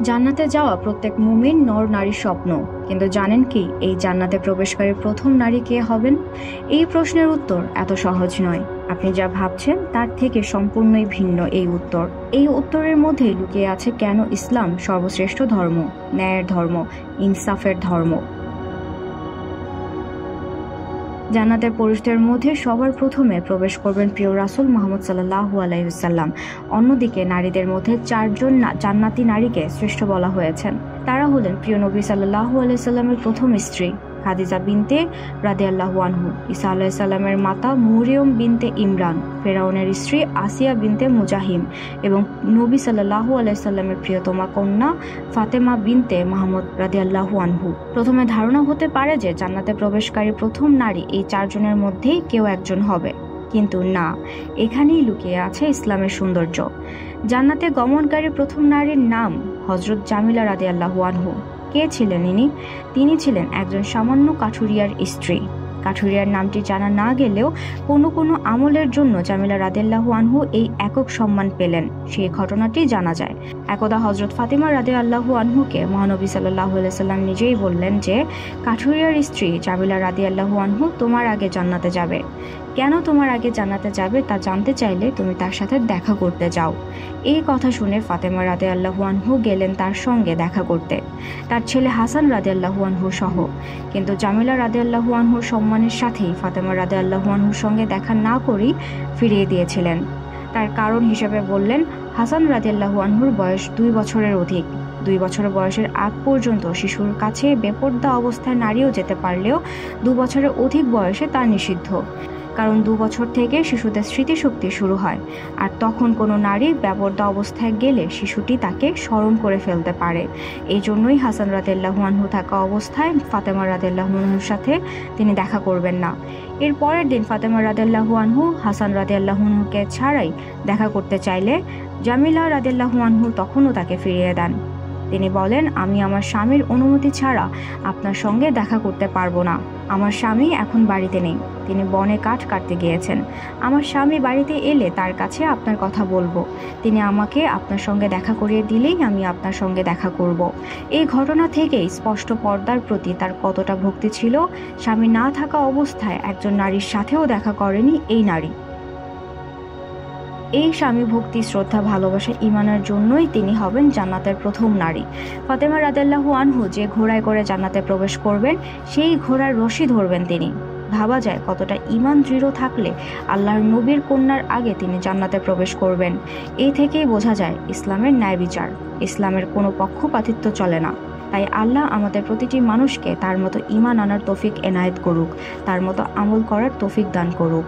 জান্নাতে যাওয়া প্রত্যেক মুমিন নর নারীর স্বপ্ন, কিন্তু জানেন কি এই জান্নাতে প্রবেশকারী প্রথম নারী কে হবেন? এই প্রশ্নের উত্তর এত সহজ নয়। আপনি যা ভাবছেন তার থেকে সম্পূর্ণই ভিন্ন এই উত্তর। এই উত্তরের মধ্যেই লুকিয়ে আছে কেন ইসলাম সর্বশ্রেষ্ঠ ধর্ম, ন্যায়ের ধর্ম, ইনসাফের ধর্ম। জান্নাতের পুরুষদের মধ্যে সবার প্রথমে প্রবেশ করবেন প্রিয় রাসূল মুহাম্মদ সাল্লাল্লাহু আলাইহি ওয়াসাল্লাম। অন্যদিকে নারীদের মধ্যে চারজন জান্নাতি নারীকে শ্রেষ্ঠ বলা হয়েছেন। তারা হলেন প্রিয় নবী সাল্লাল্লাহু আলাইহি সাল্লামের প্রথম স্ত্রী খাদিজা বিনতে রাদিয়াল্লাহু আনহু, ঈসা আলাইহিস সালামের মাতা মরিয়ম বিনতে ইমরান, ফেরাউনের স্ত্রী আসিয়া বিনতে মুজাহিম এবং নবী সাল্লাল্লাহু আলাইহি সাল্লামের প্রিয়তমা কন্যা ফাতেমা বিনতে মুহাম্মদ রাদিয়াল্লাহু আনহু। প্রথমে ধারণা হতে পারে যে জান্নাতে প্রবেশকারী প্রথম নারী এই চারজনের মধ্যেই কেউ একজন হবে, কিন্তু না, এখানেই লুকিয়ে আছে ইসলামের সৌন্দর্য। জান্নাতে গমনকারী প্রথম নারীর নাম হযরত জামিলা রাদিয়াল্লাহু আনহু। কে ছিলেন ইনি? তিনি ছিলেন একজন সামান্য কাঠুরিয়ার স্ত্রী। কাঠুরিয়ার নামটি জানা না গেলেও কোনো কোনো আমলের জন্য জামিলা রাদিয়াল্লাহু আনহু এই একক সম্মান পেলেন, সেই ঘটনাটি জানা যায়। একদা হযরত ফাতিমা রাদিয়াল্লাহু আনহুকে মহানবী সাল্লাল্লাহু আলাইহি সাল্লাম নিজেই বললেন যে কাঠুরিয়ার স্ত্রী জামিলা রাদিয়াল্লাহু আনহু তোমার আগে জান্নাতে যাবে। কেন তোমার আগে জান্নাতে যাবে তা জানতে চাইলে তুমি তার সাথে দেখা করতে যাও। এই কথা শুনে ফাতেমা রাদিয়াল্লাহু আনহু গেলেন তার সঙ্গে দেখা করতে, তার ছেলে হাসান রাদিয়াল্লাহু আনহু সহ। কিন্তু জামিলা রাদিয়াল্লাহু আনহুর সম্মানের সাথেই ফাতেমা রাদিয়াল্লাহু আনহুর সঙ্গে দেখা না করেই ফিরিয়ে দিয়েছিলেন। তার কারণ হিসেবে বললেন, হাসান রাদিয়াল্লাহু আনহুর বয়স 2 বছরের অধিক। 2 বছর বয়সের আগ পর্যন্ত শিশুর কাছে বেপর্দা অবস্থায় নারীও যেতে পারলেও 2 বছরের অধিক বয়সে তা নিষিদ্ধ। কারণ 2 বছর থেকে শিশুদের স্মৃতিশক্তি শুরু হয়, আর তখন কোনো নারী বেপর্দা অবস্থায় গেলে শিশুটি তাকে স্মরণ করে ফেলতে পারে। এই জন্যই হাসান রাদিয়াল্লাহু আনহু থাকা অবস্থায় ফাতেমা রাদিয়াল্লাহু আনহুর সাথে তিনি দেখা করবেন না। এর পরের দিন ফাতেমা রাদিয়াল্লাহু আনহু হাসান রাদিয়াল্লাহু আনহুকে ছাড়াই দেখা করতে চাইলে জামিলা রাদিয়াল্লাহু আনহু তখনও তাকে ফিরিয়ে দেন। তিনি বলেন, আমি আমার স্বামীর অনুমতি ছাড়া আপনার সঙ্গে দেখা করতে পারবো না। আমার স্বামী এখন বাড়িতে নেই, তিনি বনে কাঠ কাটতে গিয়েছেন। আমার স্বামী বাড়িতে এলে তার কাছে আপনার কথা বলবো। তিনি আমাকে আপনার সঙ্গে দেখা করিয়ে দিলেই আমি আপনার সঙ্গে দেখা করব। এই ঘটনা থেকেই স্পষ্ট পর্দার প্রতি তার কতটা ভক্তি ছিল। স্বামী না থাকা অবস্থায় একজন নারীর সাথেও দেখা করেনি এই নারী। এই স্বামী ভক্তি, শ্রদ্ধা, ভালোবাসা, ঈমানের জন্যই তিনি হবেন জান্নাতের প্রথম নারী। ফাতেমা রাদিয়াল্লাহু আনহু যে ঘোড়ায় করে জান্নাতে প্রবেশ করবেন, সেই ঘোড়ার রশি ধরবেন তিনি। ভাবা যায় কতটা ঈমান দৃঢ় থাকলে আল্লাহর নবীর কন্যার আগে তিনি জান্নাতে প্রবেশ করবেন। এই থেকেই বোঝা যায় ইসলামের ন্যায় বিচার, ইসলামের কোনো পক্ষপাতিত্ব চলে না। তাই আল্লাহ আমাদের প্রতিটি মানুষকে তার মতো ঈমান আনার তৌফিক এনায়েত করুক, তার মতো আমল করার তৌফিক দান করুক।